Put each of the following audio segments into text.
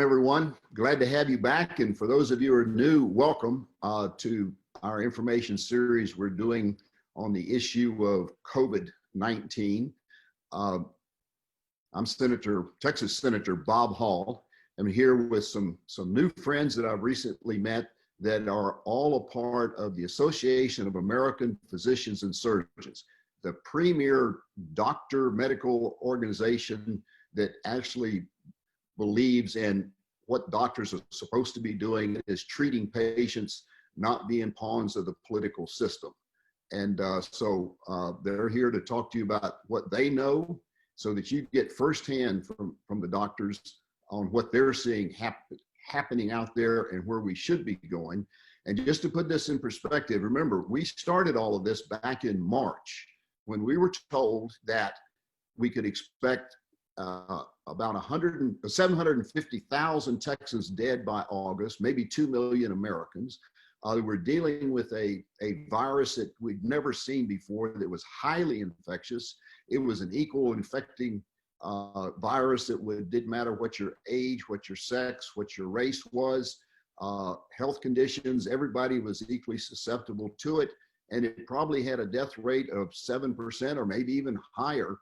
everyone. Glad to have you back. And for those of you who are new, welcome to our information series we're doing on the issue of COVID-19. I'm Texas Senator Bob Hall. I'm here with some new friends that I've recently met that are all a part of the Association of American Physicians and Surgeons, the premier medical organization that actually believes in what doctors are supposed to be doing is treating patients, not being pawns of the political system. And so they're here to talk to you about what they know so that you get firsthand from the doctors on what they're seeing happening out there and where we should be going. And just to put this in perspective, remember, we started all of this back in March when we were told that we could expect about 750,000 Texans dead by August, maybe 2 million Americans. We're dealing with a virus that we'd never seen before that was highly infectious. It was an equal infecting virus that didn't matter what your age, what your sex, what your race was, health conditions, everybody was equally susceptible to it. And it probably had a death rate of 7% or maybe even higher,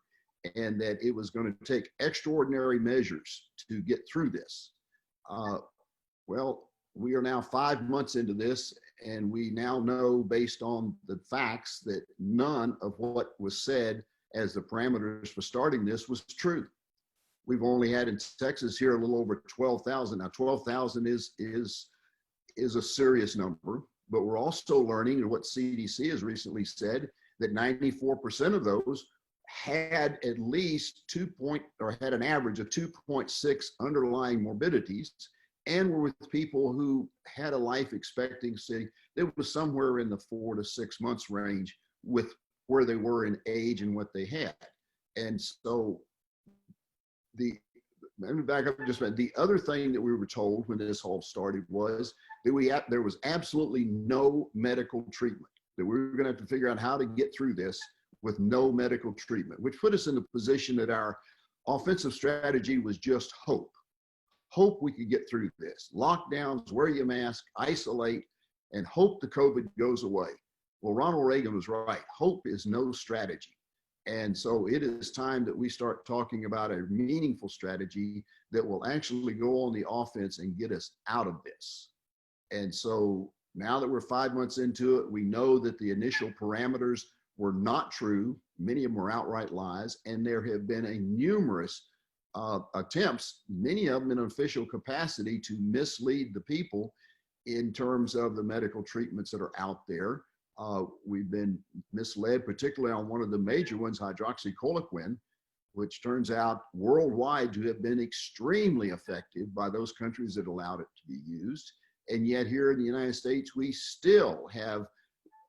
and that it was going to take extraordinary measures to get through this. Well, we are now 5 months into this, and we now know based on the facts that none of what was said as the parameters for starting this was true. We've only had in Texas here a little over 12,000. Now 12,000 is a serious number, but we're also learning, and what CDC has recently said, that 94% of those had at least had an average of 2.6 underlying morbidities, and were with people who had a life expectancy that was somewhere in the 4 to 6 months range with where they were in age and what they had. And so let me back up just a minute. The other thing that we were told when this all started was that there was absolutely no medical treatment, that we were going to have to figure out how to get through this with no medical treatment, which put us in the position that our offensive strategy was just hope. Hope we could get through this. Lockdowns, wear your mask, isolate, and hope the COVID goes away. Well, Ronald Reagan was right. Hope is no strategy. And so it is time that we start talking about a meaningful strategy that will actually go on the offense and get us out of this. And so now that we're 5 months into it, we know that the initial parameters were not true. Many of them were outright lies, and there have been numerous attempts, many of them in an official capacity, to mislead the people in terms of the medical treatments that are out there. We've been misled, particularly on one of the major ones, hydroxychloroquine, which turns out worldwide to have been extremely effective by those countries that allowed it to be used. And yet here in the United States, we still have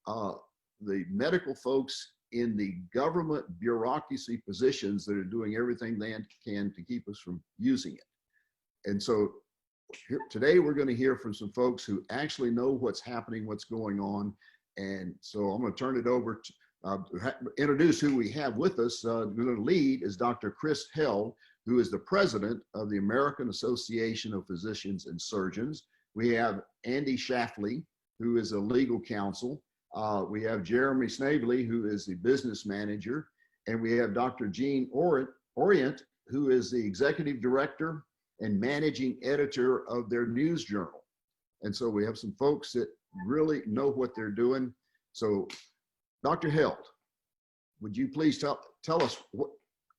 the medical folks in the government bureaucracy positions that are doing everything they can to keep us from using it. And so today we're going to hear from some folks who actually know what's happening, what's going on. And so I'm going to turn it over to introduce who we have with us. The lead is Dr. Chris Held, who is the president of the American Association of Physicians and Surgeons. We have Andy Schlafly, who is a legal counsel. We have Jeremy Snavely, who is the business manager. And we have Dr. Gene Orient, who is the executive director and managing editor of their news journal. And so we have some folks that really know what they're doing. So Dr. Held, would you please tell us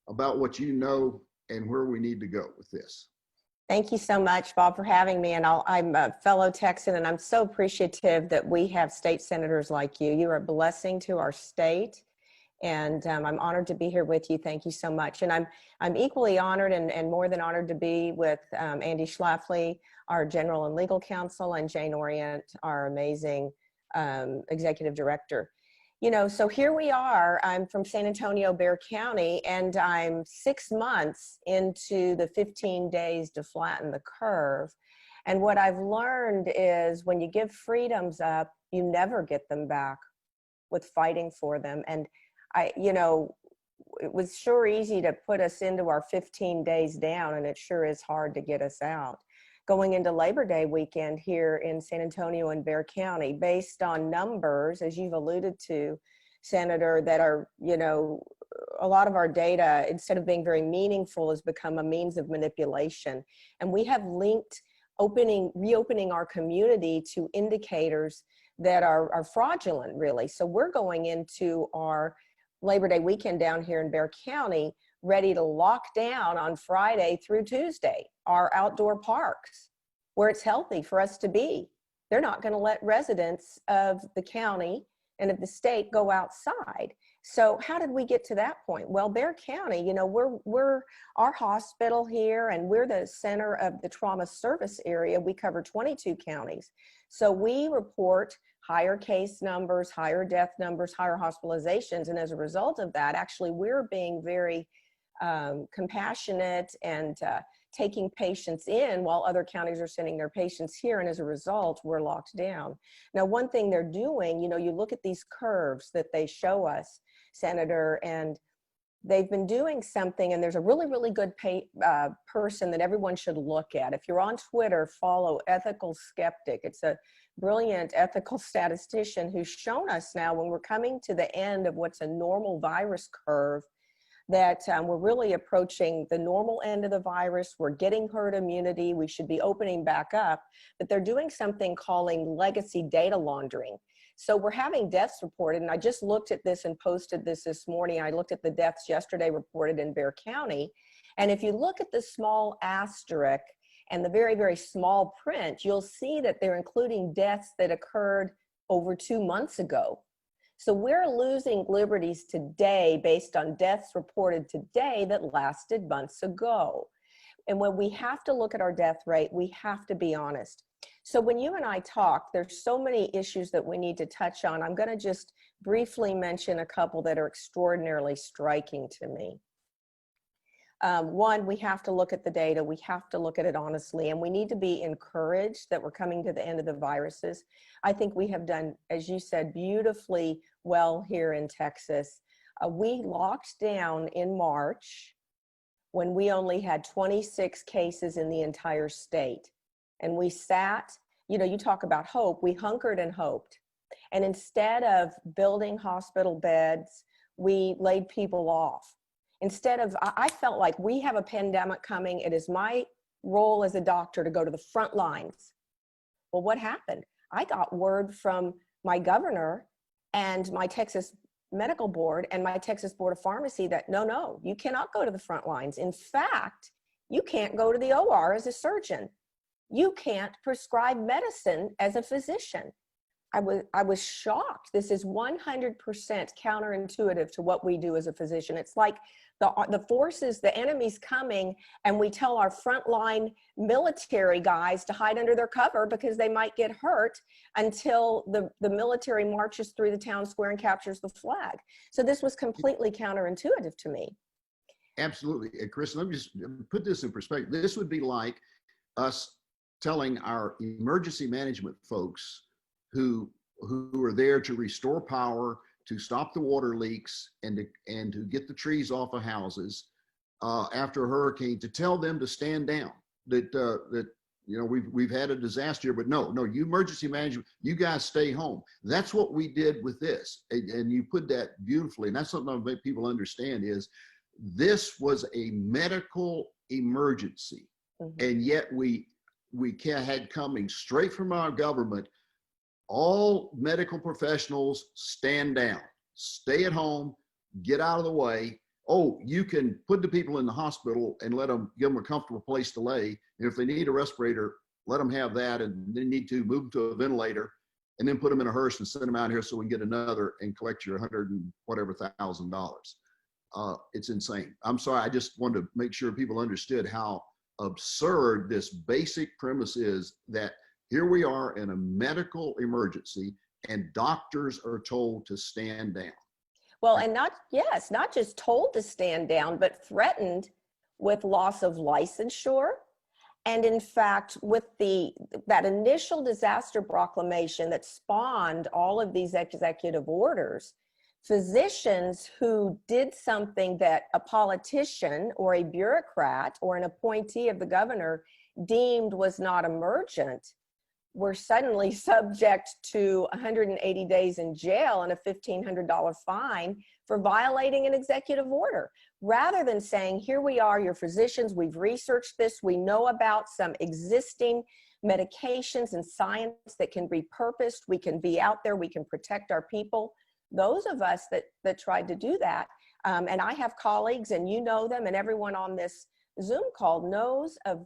about what you know and where we need to go with this? Thank you so much, Bob, for having me. And I'm a fellow Texan, and I'm so appreciative that we have state senators like you. You are a blessing to our state, and I'm honored to be here with you. Thank you so much. And I'm equally honored and more than honored to be with Andy Schlafly, our general and legal counsel, and Jane Orient, our amazing executive director. You know, so here we are. I'm from San Antonio, Bexar County, and I'm 6 months into the 15 days to flatten the curve. And what I've learned is when you give freedoms up, you never get them back with fighting for them. And it was sure easy to put us into our 15 days down, and it sure is hard to get us out. going into Labor Day weekend here in San Antonio and Bexar County, based on numbers, as you've alluded to, Senator, that are, you know, a lot of our data, instead of being very meaningful, has become a means of manipulation. And we have linked reopening our community to indicators that are fraudulent, really. So we're going into our Labor Day weekend down here in Bexar County, ready to lock down on Friday through Tuesday our outdoor parks where it's healthy for us to be. They're not going to let residents of the county and of the state go outside. So how did we get to that point? Well, Bexar County, you know, we're our hospital here, and we're the center of the trauma service area. We cover 22 counties. So we report higher case numbers, higher death numbers, higher hospitalizations. And as a result of that, actually, we're being very compassionate and taking patients in while other counties are sending their patients here. And as a result, we're locked down. Now, one thing they're doing, you know, you look at these curves that they show us, Senator, and they've been doing something, and there's a really, really good person that everyone should look at. If you're on Twitter, follow Ethical Skeptic. It's a brilliant ethical statistician who's shown us now, when we're coming to the end of what's a normal virus curve, that we're really approaching the normal end of the virus. We're getting herd immunity. We should be opening back up, but they're doing something calling legacy data laundering. So we're having deaths reported, and I just looked at this and posted this morning. I looked at the deaths yesterday reported in Bexar County. And if you look at the small asterisk and the very, very small print, you'll see that they're including deaths that occurred over 2 months ago. So we're losing liberties today based on deaths reported today that lasted months ago. And when we have to look at our death rate, we have to be honest. So when you and I talk, there's so many issues that we need to touch on. I'm going to just briefly mention a couple that are extraordinarily striking to me. One, we have to look at the data. We have to look at it honestly, and we need to be encouraged that we're coming to the end of the viruses. I think we have done, as you said, beautifully well here in Texas. We locked down in March when we only had 26 cases in the entire state. And we sat, you know, you talk about hope, we hunkered and hoped. And instead of building hospital beds, we laid people off. Instead of, I felt like we have a pandemic coming. It is my role as a doctor to go to the front lines. Well, what happened? I got word from my governor and my Texas Medical Board and my Texas Board of Pharmacy that no, you cannot go to the front lines. In fact, you can't go to the OR as a surgeon. You can't prescribe medicine as a physician. I was shocked. This is 100% counterintuitive to what we do as a physician. It's like the forces, the enemy's coming, and we tell our frontline military guys to hide under their cover because they might get hurt until the military marches through the town square and captures the flag. So this was completely counterintuitive to me. Absolutely. Chris, let me just put this in perspective. This would be like us telling our emergency management folks who are there to restore power, to stop the water leaks, and to get the trees off of houses after a hurricane, to tell them to stand down. That you know, we've had a disaster, but no, you emergency management, you guys stay home. That's what we did with this, and you put that beautifully. And that's something I make people understand is this was a medical emergency, and yet we had coming straight from our government. All medical professionals stand down, stay at home, get out of the way. Oh, you can put the people in the hospital and give them a comfortable place to lay. And if they need a respirator, let them have that. And they need to move them to a ventilator and then put them in a hearse and send them out here so we can get another and collect your $100,000. It's insane. I'm sorry. I just wanted to make sure people understood how absurd this basic premise is, that here we are in a medical emergency and doctors are told to stand down. Well, and not just told to stand down, but threatened with loss of licensure. And in fact, with that initial disaster proclamation that spawned all of these executive orders, physicians who did something that a politician or a bureaucrat or an appointee of the governor deemed was not emergent were suddenly subject to 180 days in jail and a $1,500 fine for violating an executive order, rather than saying, here we are, your physicians, we've researched this, we know about some existing medications and science that can be repurposed, we can be out there, we can protect our people. Those of us that tried to do that, and I have colleagues, and you know them, and everyone on this Zoom call knows of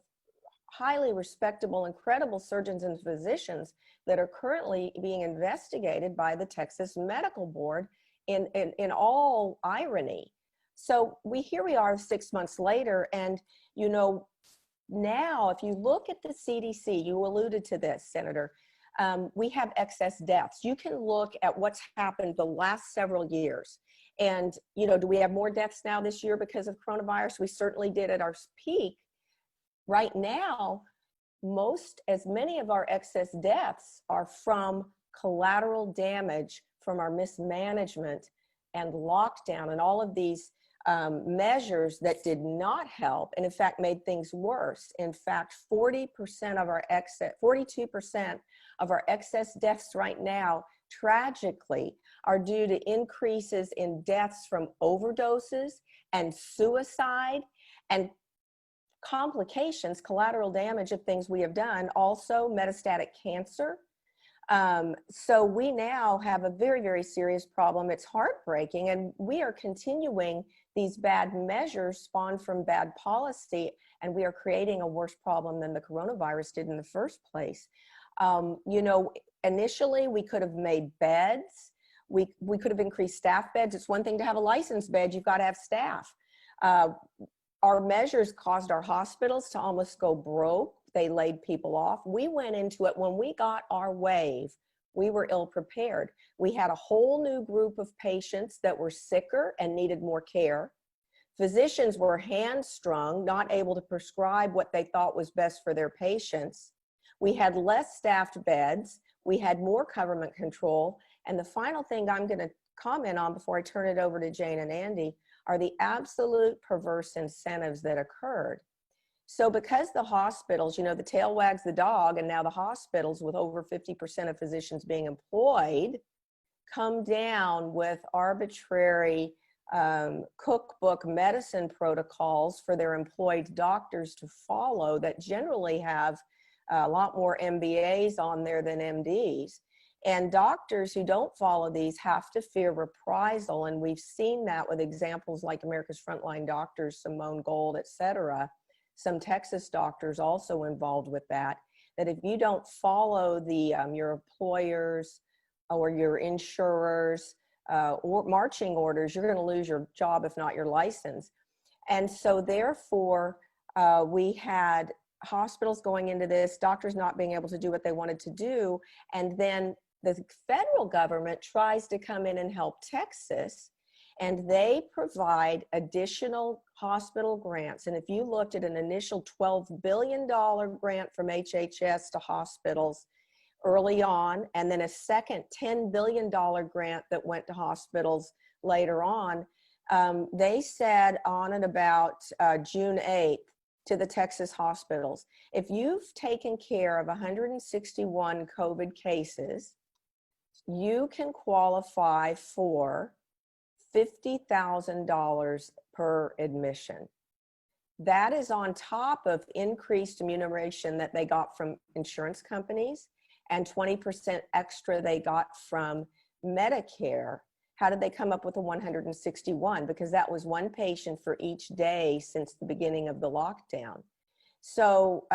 highly respectable, incredible surgeons and physicians that are currently being investigated by the Texas Medical Board in all irony. So here we are 6 months later, and you know, now if you look at the CDC, you alluded to this, Senator, we have excess deaths. You can look at what's happened the last several years. And, you know, do we have more deaths now this year because of coronavirus? We certainly did at our peak. Right now, as many of our excess deaths are from collateral damage from our mismanagement and lockdown and all of these measures that did not help and in fact made things worse. In fact, 42% of our excess deaths right now, tragically, are due to increases in deaths from overdoses and suicide and complications, collateral damage of things we have done, also metastatic cancer. So we now have a very, very serious problem. It's heartbreaking, and we are continuing these bad measures spawned from bad policy, and we are creating a worse problem than the coronavirus did in the first place. You know, initially we could have made beds. We could have increased staff beds. It's one thing to have a licensed bed, you've got to have staff. Our measures caused our hospitals to almost go broke. They laid people off. We went into it when we got our wave. We were ill prepared. We had a whole new group of patients that were sicker and needed more care. Physicians were hamstrung, not able to prescribe what they thought was best for their patients. We had less staffed beds. We had more government control. And the final thing I'm going to comment on before I turn it over to Jane and Andy are the absolute perverse incentives that occurred. So because the hospitals, you know, the tail wags the dog, and now the hospitals with over 50% of physicians being employed come down with arbitrary cookbook medicine protocols for their employed doctors to follow that generally have a lot more MBAs on there than MDs. And doctors who don't follow these have to fear reprisal. And we've seen that with examples like America's Frontline Doctors, Simone Gold, et cetera. Some Texas doctors also involved with that, that if you don't follow the your employers or your insurers or marching orders, you're going to lose your job, if not your license. And so therefore, we had hospitals going into this, doctors not being able to do what they wanted to do, and then the federal government tries to come in and help Texas, and they provide additional hospital grants. And if you looked at an initial $12 billion grant from HHS to hospitals early on, and then a second $10 billion grant that went to hospitals later on, they said on and about June 8th to the Texas hospitals, if you've taken care of 161 COVID cases, you can qualify for $50,000 per admission. That is on top of increased remuneration that they got from insurance companies and 20% extra they got from Medicare. How did they come up with the 161? Because that was one patient for each day since the beginning of the lockdown. So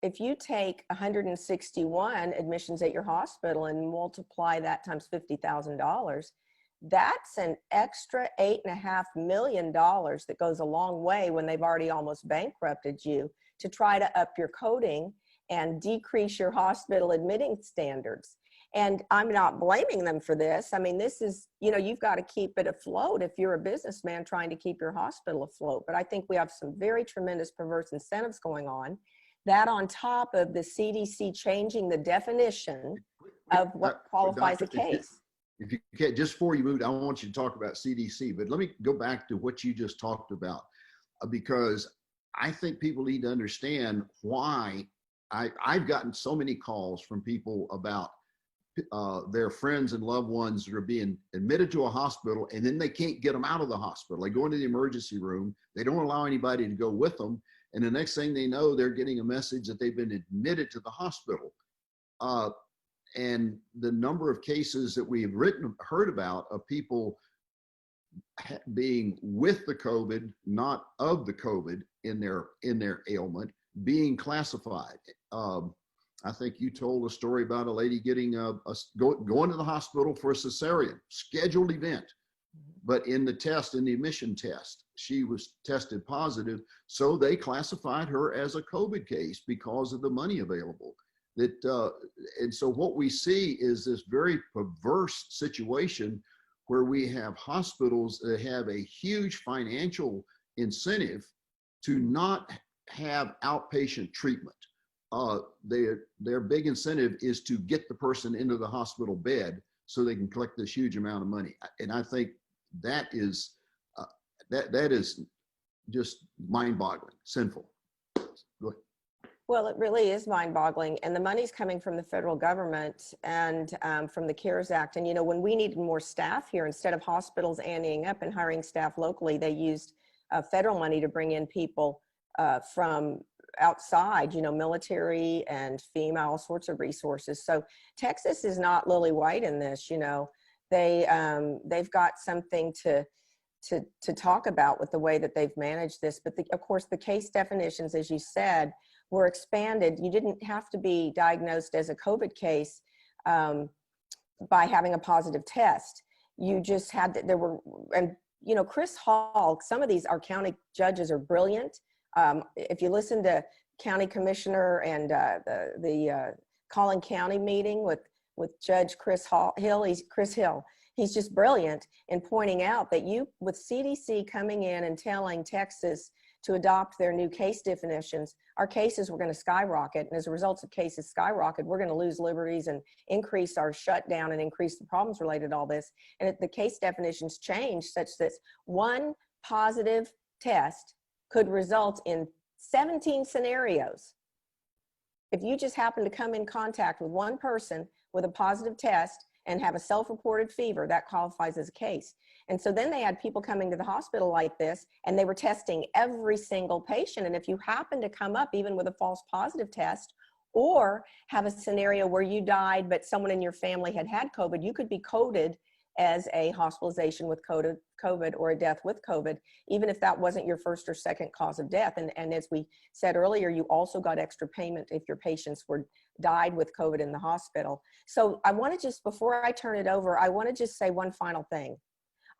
if you take 161 admissions at your hospital and multiply that times $50,000, that's an extra $8.5 million that goes a long way when they've already almost bankrupted you to try to up your coding and decrease your hospital admitting standards. And I'm not blaming them for this. I mean, this is, you know, you've got to keep it afloat if you're a businessman trying to keep your hospital afloat. But I think we have some very tremendous perverse incentives going on. That on top of the CDC changing the definition of what qualifies a case. if you can, just before you move, I want you to talk about CDC, but let me go back to what you just talked about, because I think people need to understand why I've gotten so many calls from people about their friends and loved ones that are being admitted to a hospital, and then they can't get them out of the hospital. They go into the emergency room. They don't allow anybody to go with them. And the next thing they know, they're getting a message that they've been admitted to the hospital. And the number of cases that we have heard about of people being with the COVID, not of the COVID in their ailment, being classified. I think you told a story about a lady getting going to the hospital for a cesarean, scheduled event, but in the admission test, she was tested positive. So they classified her as a COVID case because of the money available. And so what we see is this very perverse situation where we have hospitals that have a huge financial incentive to not have outpatient treatment. Their big incentive is to get the person into the hospital bed so they can collect this huge amount of money. And I think that is just mind-boggling, sinful. Go ahead. Well, it really is mind-boggling, and the money's coming from the federal government and from the CARES Act. And when we needed more staff here, instead of hospitals anteing up and hiring staff locally, they used federal money to bring in people from outside, military and FEMA, all sorts of resources. So Texas is not lily white in this. They've got something to talk about with the way that they've managed this. But of course, the case definitions, as you said, were expanded. You didn't have to be diagnosed as a COVID case by having a positive test. You just had Chris Hall, some of our county judges are brilliant. If you listen to county commissioner and the Collin County meeting with Judge Chris Hill, he's just brilliant in pointing out that with CDC coming in and telling Texas to adopt their new case definitions, our cases were going to skyrocket. And as a result of cases skyrocket, we're going to lose liberties and increase our shutdown and increase the problems related to all this. And the case definitions changed such that one positive test could result in 17 scenarios. If you just happen to come in contact with one person with a positive test and have a self-reported fever, that qualifies as a case. And so then they had people coming to the hospital like this, and they were testing every single patient. And if you happen to come up even with a false positive test, or have a scenario where you died, but someone in your family had COVID, you could be coded as a hospitalization with COVID or a death with COVID, even if that wasn't your first or second cause of death. And as we said earlier, you also got extra payment if your patients died with COVID in the hospital. So I want to just, before I turn it over, I want to just say one final thing.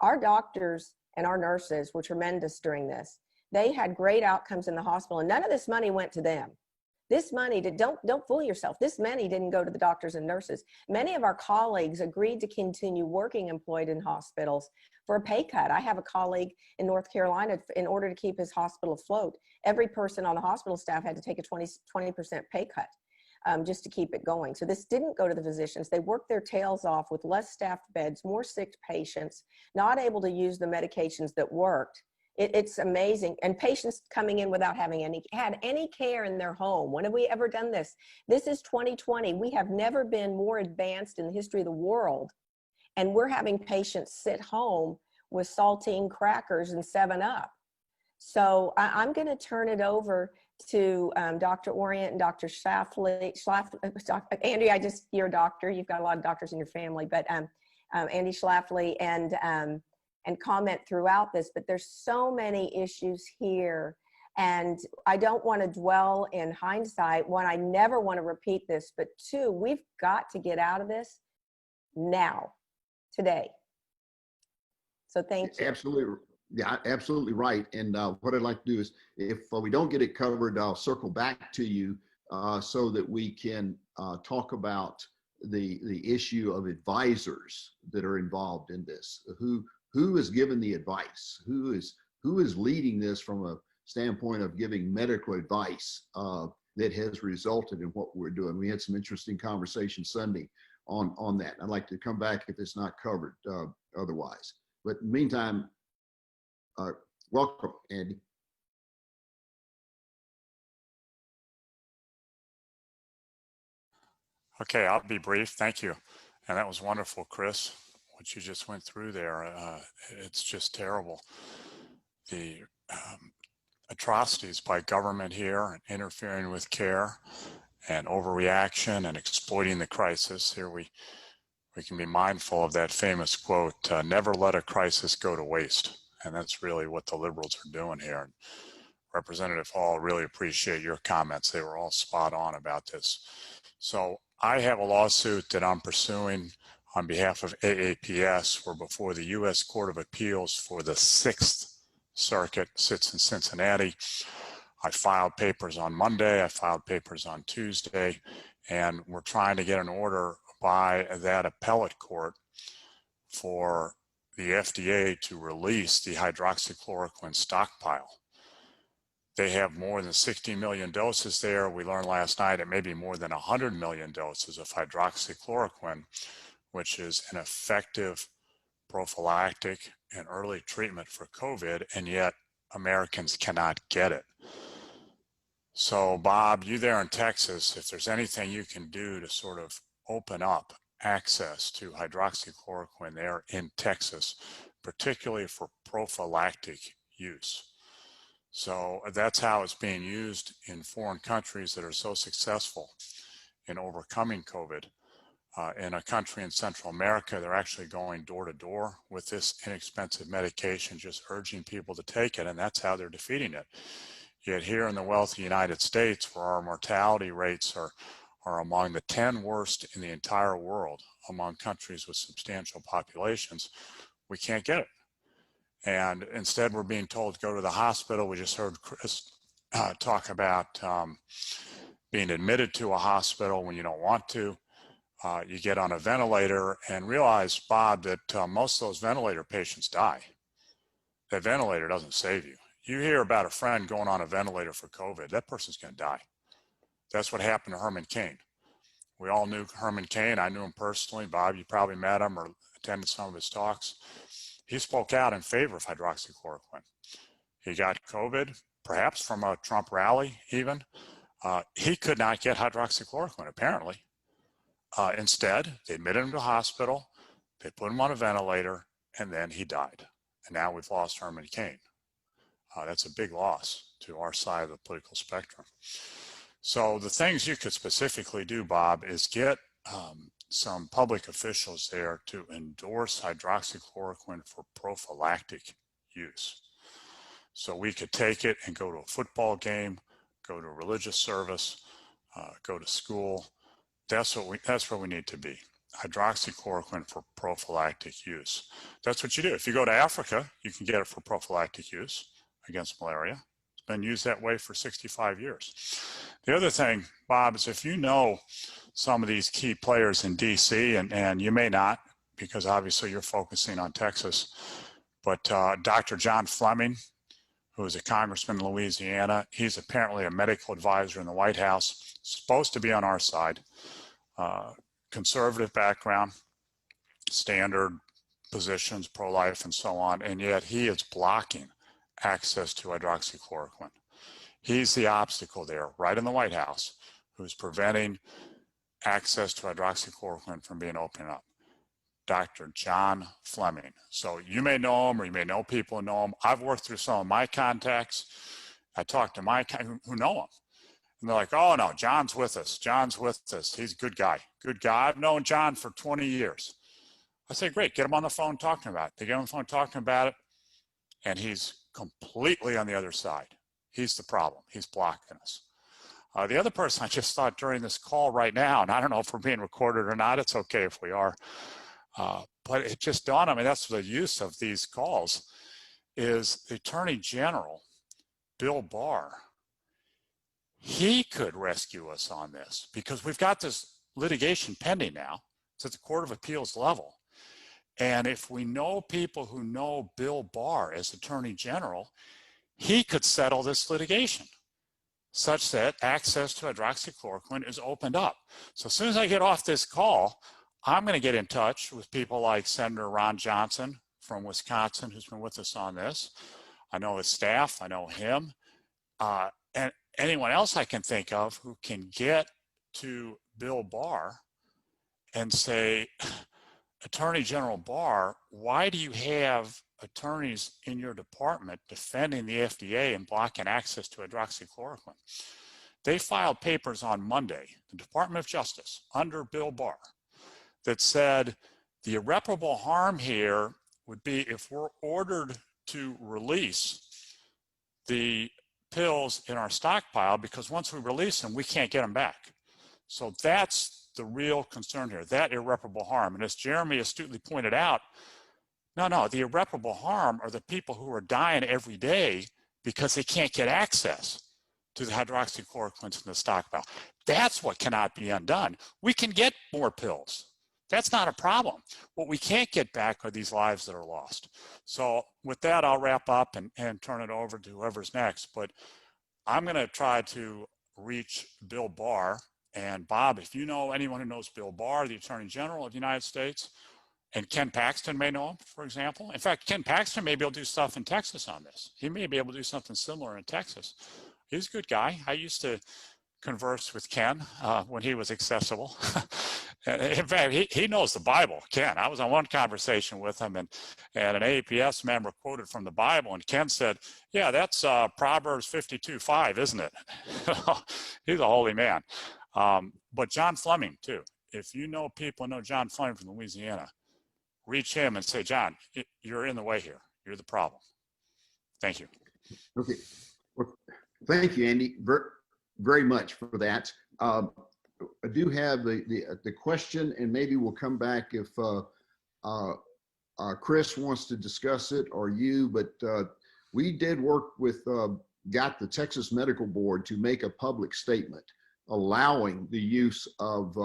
Our doctors and our nurses were tremendous during this. They had great outcomes in the hospital, and none of this money went to them. This money, don't fool yourself. This money didn't go to the doctors and nurses. Many of our colleagues agreed to continue working employed in hospitals for a pay cut. I have a colleague in North Carolina, in order to keep his hospital afloat, every person on the hospital staff had to take a 20% pay cut just to keep it going. So this didn't go to the physicians. They worked their tails off with less staffed beds, more sick patients, not able to use the medications that worked. It's amazing. And patients coming in without having had any care in their home. When have we ever done this? This is 2020. We have never been more advanced in the history of the world. And we're having patients sit home with saltine crackers and 7-Up. So I'm going to turn it over to Dr. Orient and Dr. Schlafly. Andy, you're a doctor. You've got a lot of doctors in your family, but Andy Schlafly and comment throughout this, but there's so many issues here. And I don't want to dwell in hindsight. One, I never want to repeat this, but two, we've got to get out of this now, today. So thank you. Absolutely. Yeah, absolutely right. And what I'd like to do is, if we don't get it covered, I'll circle back to you so that we can talk about the issue of advisors that are involved in this. Who is giving the advice? Who is leading this from a standpoint of giving medical advice that has resulted in what we're doing? We had some interesting conversation Sunday on that. I'd like to come back if it's not covered otherwise. But in the meantime, welcome, Andy. Okay, I'll be brief. Thank you. And that was wonderful, Chris, what you just went through there. It's just terrible. The atrocities by government here and interfering with care and overreaction and exploiting the crisis. Here we can be mindful of that famous quote, never let a crisis go to waste. And that's really what the liberals are doing here. And Representative Hall, really appreciate your comments. They were all spot on about this. So I have a lawsuit that I'm pursuing on behalf of AAPS. We're before the U.S. Court of Appeals for the 6th Circuit, sits in Cincinnati. I filed papers on Monday, I filed papers on Tuesday, and we're trying to get an order by that appellate court for the FDA to release the hydroxychloroquine stockpile. They have more than 60 million doses there. We learned last night it may be more than 100 million doses of hydroxychloroquine, which is an effective prophylactic and early treatment for COVID, and yet Americans cannot get it. So Bob, you there in Texas, if there's anything you can do to sort of open up access to hydroxychloroquine there in Texas, particularly for prophylactic use. So that's how it's being used in foreign countries that are so successful in overcoming COVID. In a country in Central America, they're actually going door to door with this inexpensive medication, just urging people to take it, and that's how they're defeating it. Yet here in the wealthy United States, where our mortality rates are among the 10 worst in the entire world, among countries with substantial populations, we can't get it. And instead, we're being told to go to the hospital. We just heard Chris talk about being admitted to a hospital when you don't want to. You get on a ventilator and realize, Bob, that most of those ventilator patients die. That ventilator doesn't save you. You hear about a friend going on a ventilator for COVID, that person's going to die. That's what happened to Herman Cain. We all knew Herman Cain. I knew him personally. Bob, you probably met him or attended some of his talks. He spoke out in favor of hydroxychloroquine. He got COVID, perhaps from a Trump rally even. He could not get hydroxychloroquine, apparently. Instead, they admitted him to a hospital, they put him on a ventilator, and then he died. And now we've lost Herman Cain. That's a big loss to our side of the political spectrum. So the things you could specifically do, Bob, is get some public officials there to endorse hydroxychloroquine for prophylactic use. So we could take it and go to a football game, go to a religious service, go to school. That's where we need to be. Hydroxychloroquine for prophylactic use. That's what you do. If you go to Africa, you can get it for prophylactic use against malaria. It's been used that way for 65 years. The other thing, Bob, is if you know some of these key players in DC, and you may not, because obviously you're focusing on Texas, but Dr. John Fleming, who is a congressman in Louisiana, he's apparently a medical advisor in the White House, supposed to be on our side. Conservative background, standard positions, pro-life and so on, and yet he is blocking access to hydroxychloroquine. He's the obstacle there, right in the White House, who's preventing access to hydroxychloroquine from being opened up. Dr. John Fleming. So you may know him, or you may know people who know him. I've worked through some of my contacts. I talked to my who know him. And they're like, oh no, John's with us. John's with us. He's a good guy. Good guy. I've known John for 20 years. I say, great, get him on the phone talking about it. They get him on the phone talking about it, and he's completely on the other side. He's the problem. He's blocking us. The other person I just thought during this call right now, and I don't know if we're being recorded or not, it's okay if we are, but it just dawned on me, that's the use of these calls, is the Attorney General, Bill Barr. He could rescue us on this because we've got this litigation pending now. It's at the Court of Appeals level. And if we know people who know Bill Barr as Attorney General, he could settle this litigation such that access to hydroxychloroquine is opened up. So as soon as I get off this call, I'm going to get in touch with people like Senator Ron Johnson from Wisconsin, who's been with us on this. I know his staff, I know him, and anyone else I can think of who can get to Bill Barr and say, Attorney General Barr, why do you have attorneys in your department defending the FDA and blocking access to hydroxychloroquine? They filed papers on Monday, the Department of Justice, under Bill Barr, that said the irreparable harm here would be if we're ordered to release the pills in our stockpile, because once we release them, we can't get them back. So that's the real concern here, that irreparable harm. And as Jeremy astutely pointed out, no, the irreparable harm are the people who are dying every day because they can't get access to the hydroxychloroquines in the stockpile. That's what cannot be undone. We can get more pills. That's not a problem. What we can't get back are these lives that are lost. So with that, I'll wrap up and turn it over to whoever's next. But I'm going to try to reach Bill Barr. And Bob, if you know anyone who knows Bill Barr, the Attorney General of the United States, and Ken Paxton may know him, for example. In fact, Ken Paxton may be able to do stuff in Texas on this. He may be able to do something similar in Texas. He's a good guy. I used to converse with Ken when he was accessible. In fact, he knows the Bible, Ken. I was on one conversation with him, and an AAPS member quoted from the Bible, and Ken said, yeah, that's Proverbs 52:5, isn't it? He's a holy man. But John Fleming, too. If you know people who know John Fleming from Louisiana, reach him and say, John, you're in the way here. You're the problem. Thank you. Okay. Well, thank you, Andy, very much for that. I do have the question, and maybe we'll come back if Chris wants to discuss it, or you, but we did work with, got the Texas Medical Board to make a public statement allowing the use of,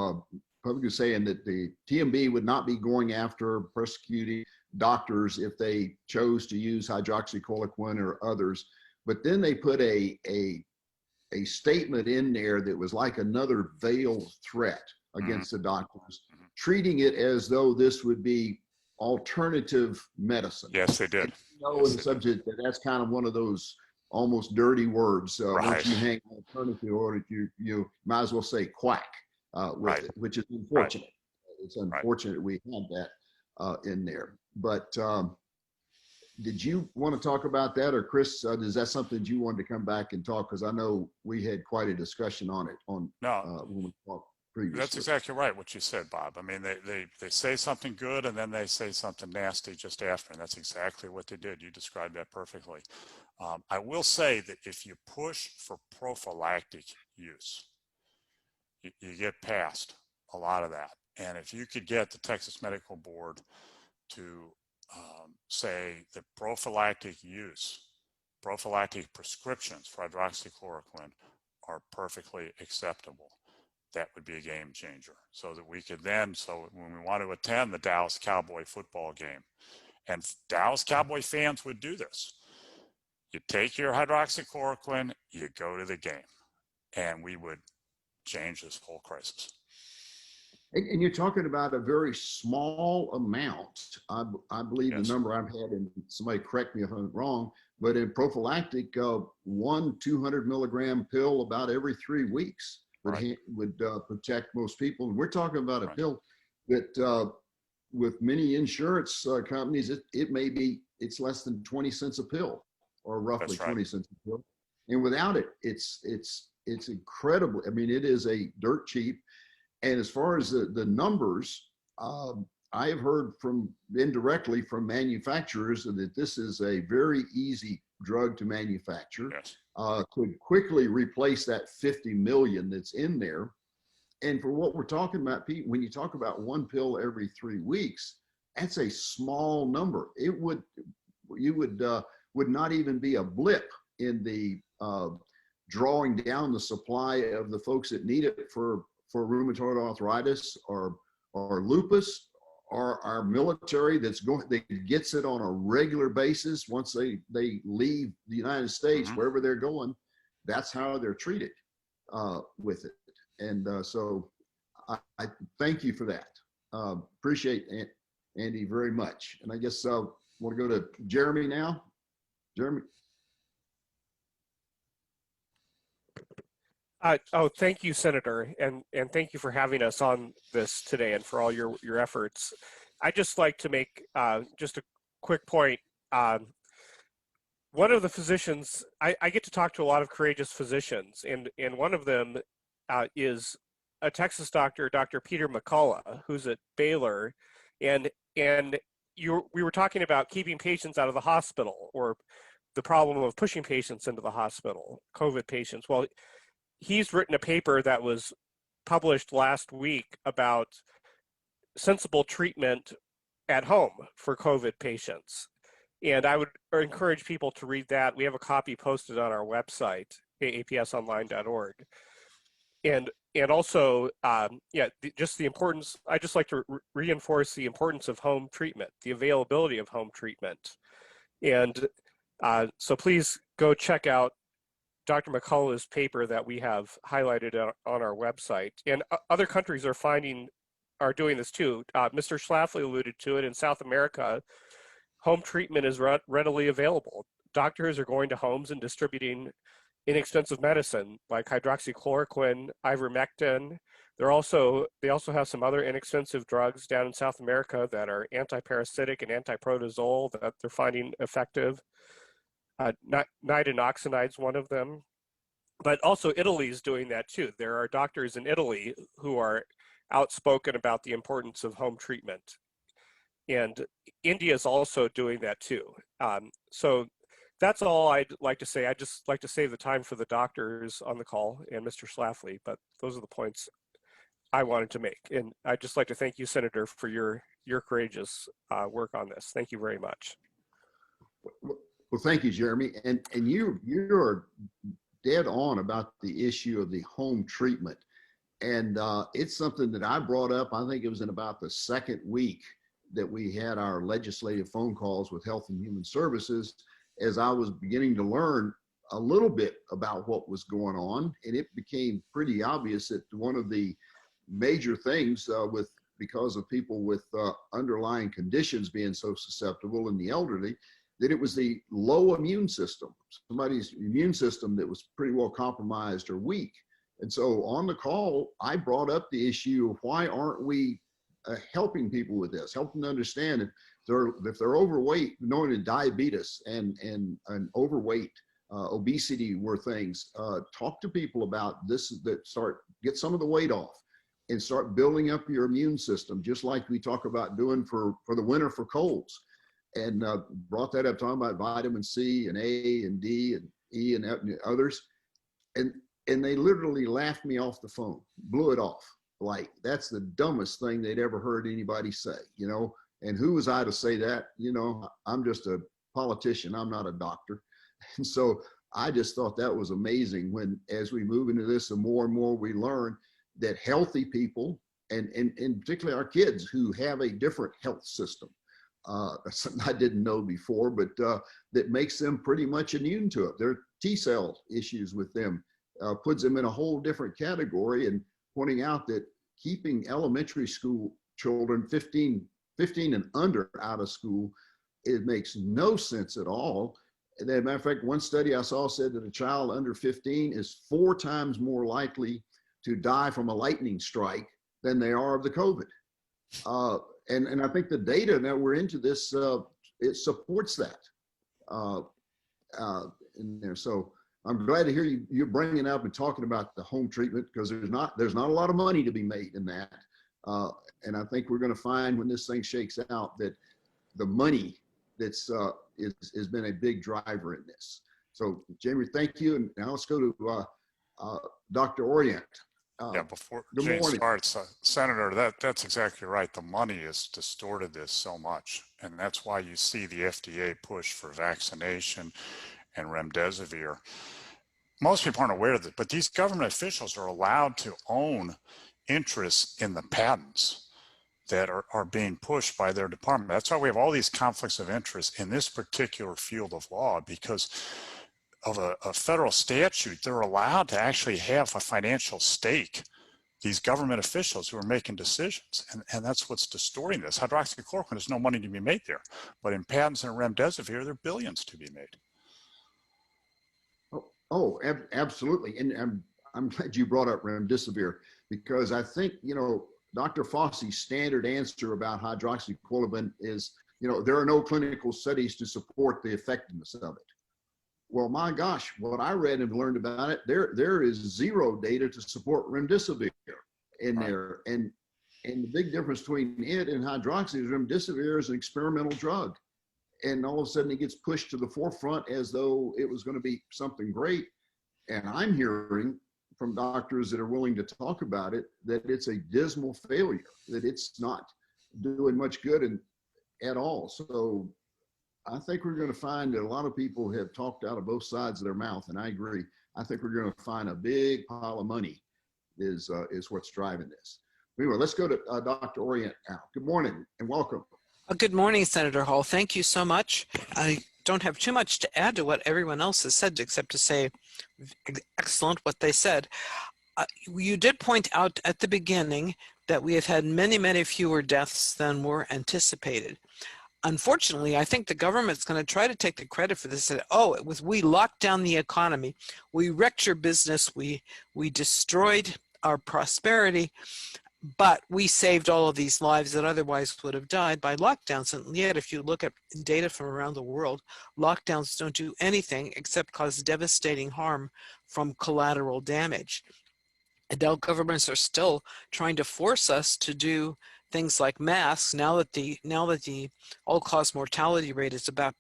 publicly saying that the TMB would not be going after persecuting doctors if they chose to use hydroxychloroquine or others. But then they put a statement in there that was like another veiled threat against the doctors, treating it as though this would be alternative medicine. Yes, they did. In the subject that's kind of one of those almost dirty words. Right. Once you hang alternative, or you might as well say quack with it, which is unfortunate. Right. It's unfortunate we had that in there. But did you want to talk about that, or Chris, is that something that you wanted to come back and talk? Because I know we had quite a discussion on it when we talked previously. That's exactly right, what you said, Bob. I mean, they say something good, and then they say something nasty just after, and that's exactly what they did. You described that perfectly. I will say that if you push for prophylactic use, you get past a lot of that. And if you could get the Texas Medical Board to say that prophylactic prescriptions for hydroxychloroquine are perfectly acceptable, that would be a game changer. So that we could then, so when we want to attend the Dallas Cowboy football game, and Dallas Cowboy fans would do this, you take your hydroxychloroquine, you go to the game, and we would change this whole crisis. And you're talking about a very small amount. I believe the number I've had, and somebody correct me if I'm wrong, but in prophylactic, 1 200 milligram pill about every 3 weeks would protect most people. And we're talking about a pill that with many insurance companies, it may be, it's less than 20 cents a pill, or roughly 20 cents a pill. And without it, it's incredible. I mean, it is a dirt cheap. And as far as the numbers, I have heard from indirectly from manufacturers that this is a very easy drug to manufacture. Yes. Could quickly replace that 50 million that's in there. And for what we're talking about, Pete, when you talk about 1 pill every 3 weeks, that's a small number. It would not even be a blip in the drawing down the supply of the folks that need it for rheumatoid arthritis or lupus, or our military that gets it on a regular basis once they leave the United States, wherever they're going. That's how they're treated with it. And so I thank you for that. Appreciate Andy very much. And I guess I want to go to Jeremy now. Jeremy. Thank you, Senator, and thank you for having us on this today and for all your efforts. I'd just like to make just a quick point. One of the physicians, I get to talk to a lot of courageous physicians, and one of them is a Texas doctor, Dr. Peter McCullough, who's at Baylor, and we were talking about keeping patients out of the hospital, or the problem of pushing patients into the hospital, COVID patients. Well, he's written a paper that was published last week about sensible treatment at home for COVID patients. And I would encourage people to read that. We have a copy posted on our website, aapsonline.org. And also, just the importance, I just like to reinforce the importance of home treatment, the availability of home treatment. And so please go check out Dr. McCullough's paper that we have highlighted on our website. And other countries are doing this too. Mr. Schlafly alluded to it. In South America, home treatment is readily available. Doctors are going to homes and distributing inexpensive medicine like hydroxychloroquine, ivermectin. They also have some other inexpensive drugs down in South America that are antiparasitic and antiprotozoal that they're finding effective. Nitinoxanide's one of them. But also Italy's doing that too. There are doctors in Italy who are outspoken about the importance of home treatment. And India is also doing that too. So that's all I'd like to say. I'd just like to save the time for the doctors on the call and Mr. Schlafly, but those are the points I wanted to make. And I'd just like to thank you, Senator, for your courageous work on this. Thank you very much. Well, thank you, Jeremy. And you're dead on about the issue of the home treatment. And it's something that I brought up, I think it was in about the second week that we had our legislative phone calls with Health and Human Services, as I was beginning to learn a little bit about what was going on. And it became pretty obvious that one of the major things because of people with underlying conditions being so susceptible in the elderly, that it was the low immune system, somebody's immune system that was pretty well compromised or weak. And so on the call, I brought up the issue of why aren't we helping people with this, helping them understand if they're overweight, knowing that diabetes and overweight, obesity were things. Talk to people about this, get some of the weight off and start building up your immune system, just like we talk about doing for the winter for colds. And brought that up, talking about vitamin C and A and D and E and others. And they literally laughed me off the phone, blew it off. Like, that's the dumbest thing they'd ever heard anybody say, you know. And who was I to say that? You know, I'm just a politician. I'm not a doctor. And so I just thought that was amazing when, as we move into this and more we learn that healthy people, and particularly our kids who have a different health system, something I didn't know before, but that makes them pretty much immune to it. There are T-cell issues with them, puts them in a whole different category, and pointing out that keeping elementary school children 15 and under out of school, it makes no sense at all. As a matter of fact, one study I saw said that a child under 15 is 4 times more likely to die from a lightning strike than they are of the COVID. And I think the data that we're into this, it supports that in there. So I'm glad to hear you're bringing up and talking about the home treatment, because there's not a lot of money to be made in that. And I think we're going to find when this thing shakes out that the money that's has been a big driver in this. So Jamie, thank you. And now let's go to Dr. Orient. Before Jane starts, Senator, that's exactly right. The money has distorted this so much. And that's why you see the FDA push for vaccination and remdesivir. Most people aren't aware of it, but these government officials are allowed to own interests in the patents that are being pushed by their department. That's why we have all these conflicts of interest in this particular field of law, because of a federal statute. They're allowed to actually have a financial stake these government officials who are making decisions. And that's what's distorting this. Hydroxychloroquine, there's no money to be made there. But in patents and remdesivir, there are billions to be made. Absolutely. And I'm glad you brought up remdesivir, because I think, Dr. Fossey's standard answer about hydroxychloroquine is, there are no clinical studies to support the effectiveness of it. Well, my gosh, what I read and learned about it, there is zero data to support remdesivir in there. And the big difference between it and hydroxy is remdesivir is an experimental drug. And all of a sudden it gets pushed to the forefront as though it was going to be something great. And I'm hearing from doctors that are willing to talk about it that it's a dismal failure, that it's not doing much good at all. So I think we're going to find that a lot of people have talked out of both sides of their mouth, and I agree. I think we're going to find a big pile of money is what's driving this. Anyway, let's go to Dr. Orient now. Good morning and welcome. Good morning, Senator Hall. Thank you so much. I don't have too much to add to what everyone else has said, except to say excellent what they said. You did point out at the beginning that we have had many, many fewer deaths than were anticipated. Unfortunately, I think the government's going to try to take the credit for this. We locked down the economy, we wrecked your business, we destroyed our prosperity, but we saved all of these lives that otherwise would have died by lockdowns. And yet, if you look at data from around the world, lockdowns don't do anything except cause devastating harm from collateral damage. Adult governments are still trying to force us to do things like masks. Now that the all-cause mortality rate is about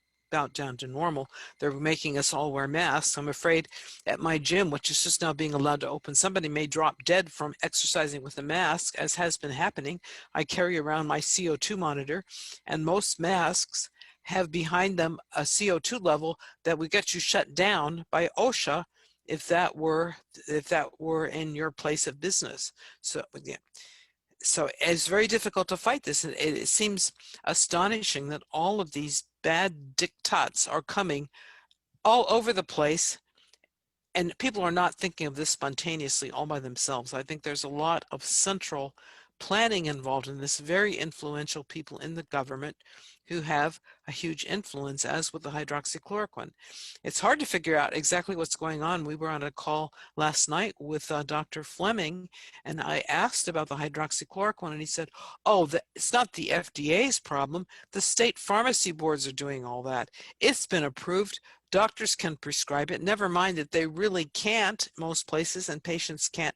down to normal, they're making us all wear masks. I'm afraid at my gym, which is just now being allowed to open, somebody may drop dead from exercising with a mask, as has been happening. I carry around my CO2 monitor, and most masks have behind them a CO2 level that would get you shut down by OSHA if that were in your place of business. So yeah. So it's very difficult to fight this. It seems astonishing that all of these bad diktats are coming all over the place, and people are not thinking of this spontaneously all by themselves. I think there's a lot of central planning involved in this, very influential people in the government who have a huge influence, as with the hydroxychloroquine. It's hard to figure out exactly what's going on. We were on a call last night with Dr. Fleming, and I asked about the hydroxychloroquine, and he said, it's not the FDA's problem. The state pharmacy boards are doing all that. It's been approved. Doctors can prescribe it. Never mind that they really can't most places, and patients can't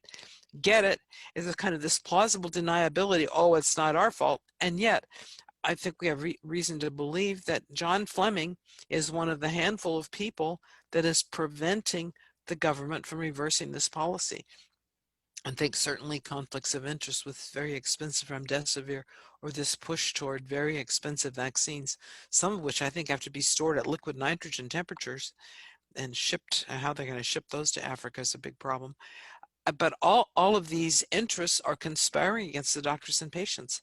get it. It's kind of this plausible deniability. It's not our fault. And yet, I think we have reason to believe that John Fleming is one of the handful of people that is preventing the government from reversing this policy. I think certainly conflicts of interest with very expensive remdesivir, or this push toward very expensive vaccines, some of which I think have to be stored at liquid nitrogen temperatures and shipped. How they're going to ship those to Africa is a big problem. But all of these interests are conspiring against the doctors and patients.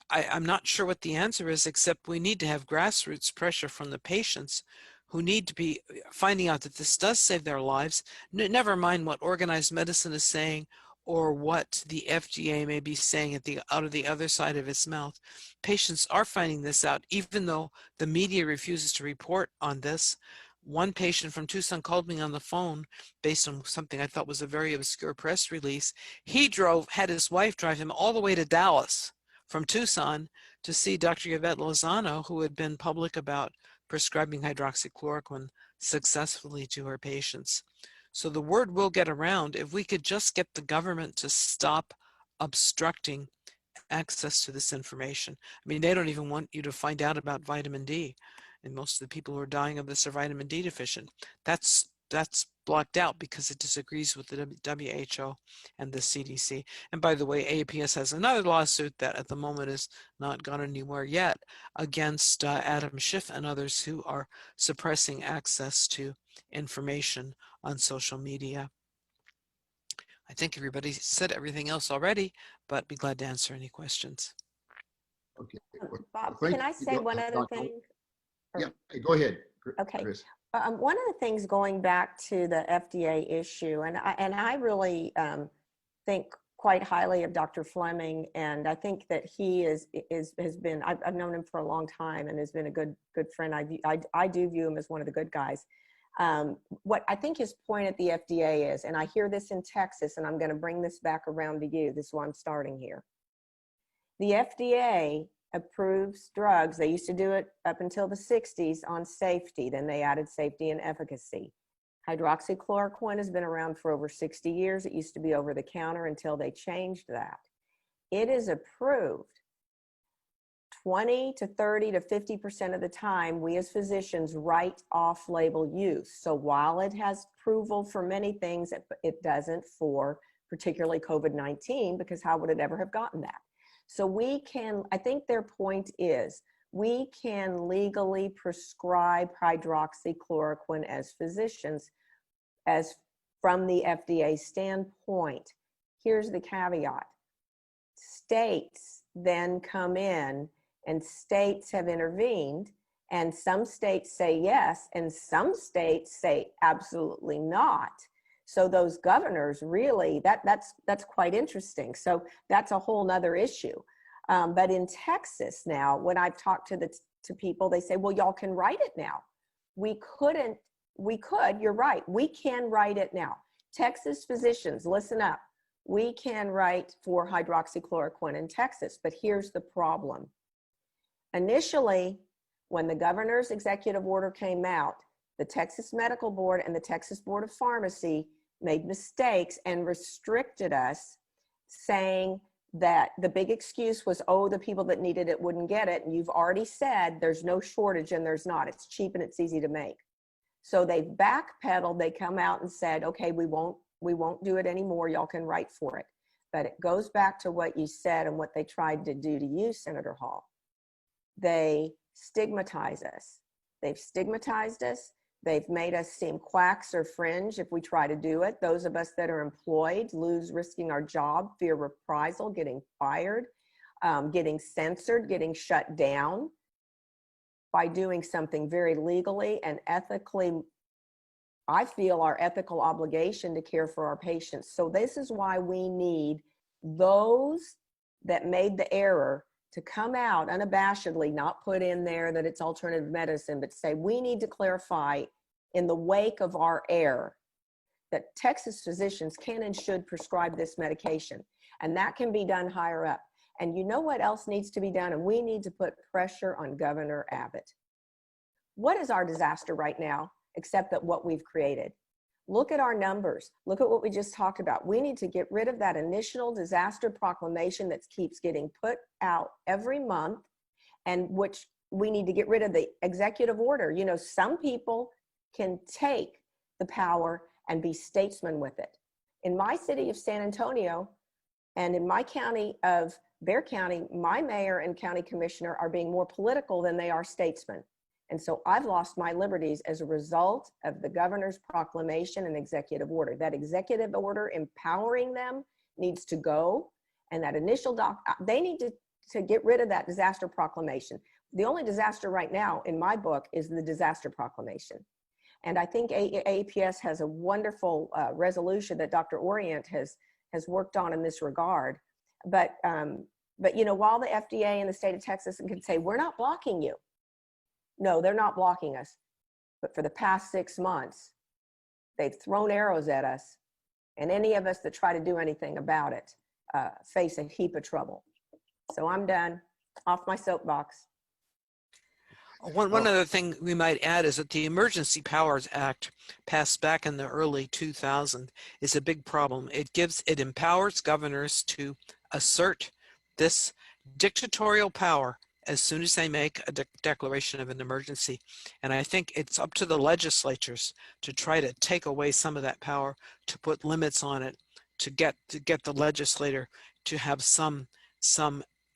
I'm not sure what the answer is, except we need to have grassroots pressure from the patients who need to be finding out that this does save their lives. Never mind what organized medicine is saying or what the FDA may be saying out of the other side of its mouth. Patients are finding this out, even though the media refuses to report on this. One patient from Tucson called me on the phone based on something I thought was a very obscure press release. He had his wife drive him all the way to Dallas from Tucson to see Dr. Yvette Lozano, who had been public about prescribing hydroxychloroquine successfully to her patients. So the word will get around if we could just get the government to stop obstructing access to this information. I mean, they don't even want you to find out about vitamin D. And most of the people who are dying of this are vitamin D deficient. That's blocked out because it disagrees with the WHO and the CDC. And by the way, AAPS has another lawsuit that at the moment has not gone anywhere yet against Adam Schiff and others who are suppressing access to information on social media. I think everybody said everything else already, but be glad to answer any questions. Okay. Bob, can I say one other thing? Yeah, go ahead. Okay. Chris. One of the things going back to the FDA issue, and I really think quite highly of Dr. Fleming, and I think that he has been, I've known him for a long time and has been a good friend. I do view him as one of the good guys. What I think his point at the FDA is, and I hear this in Texas, and I'm going to bring this back around to you. This is why I'm starting here. The FDA approves drugs. They used to do it up until the 60s on safety. Then they added safety and efficacy. Hydroxychloroquine has been around for over 60 years. It used to be over the counter until they changed that. It is approved 20 to 30 to 50% of the time. We as physicians write off-label use. So while it has approval for many things, it doesn't for particularly COVID-19, because how would it ever have gotten that? So we can, I think their point is, we can legally prescribe hydroxychloroquine as physicians, as from the FDA standpoint. Here's the caveat. States then come in, and states have intervened, and some states say yes, and some states say absolutely not. So those governors really, that's quite interesting. So that's a whole nother issue. But in Texas now, when I've talked to people, they say, well, y'all can write it now. We could, you're right. We can write it now. Texas physicians, listen up. We can write for hydroxychloroquine in Texas, but here's the problem. Initially, when the governor's executive order came out, the Texas Medical Board and the Texas Board of Pharmacy made mistakes and restricted us, saying that the big excuse was, oh, the people that needed it wouldn't get it. And you've already said there's no shortage, and there's not. It's cheap and it's easy to make. So they backpedaled. They come out and said, okay, we won't do it anymore. Y'all can write for it. But it goes back to what you said and what they tried to do to you, Senator Hall. They stigmatize us. They've stigmatized us. They've made us seem quacks or fringe if we try to do it. Those of us that are employed lose risking our job, fear reprisal, getting fired, getting censored, getting shut down by doing something very legally and ethically. I feel our ethical obligation to care for our patients. So this is why we need those that made the error to come out unabashedly, not put in there that it's alternative medicine, but say we need to clarify in the wake of our error that Texas physicians can and should prescribe this medication. And that can be done higher up. And you know what else needs to be done? And we need to put pressure on Governor Abbott. What is our disaster right now, except that what we've created? Look at our numbers. Look at what we just talked about. We need to get rid of that initial disaster proclamation that keeps getting put out every month, and which we need to get rid of the executive order. You know, some people can take the power and be statesmen with it. In my city of San Antonio and in my county of Bexar County, my mayor and county commissioner are being more political than they are statesmen. And so I've lost my liberties as a result of the governor's proclamation and executive order. That executive order empowering them needs to go. And that initial they need to get rid of that disaster proclamation. The only disaster right now in my book is the disaster proclamation. And I think AAPS has a wonderful resolution that Dr. Orient has worked on in this regard. But you know, while the FDA and the state of Texas can say, we're not blocking you. No, they're not blocking us. But for the past 6 months, they've thrown arrows at us. And any of us that try to do anything about it face a heap of trouble. So I'm done. Off my soapbox. One other thing we might add is that the Emergency Powers Act, passed back in the early 2000s, is a big problem. It empowers governors to assert this dictatorial power as soon as they make a declaration of an emergency. And I think it's up to the legislatures to try to take away some of that power, to put limits on it, to get the legislator to have something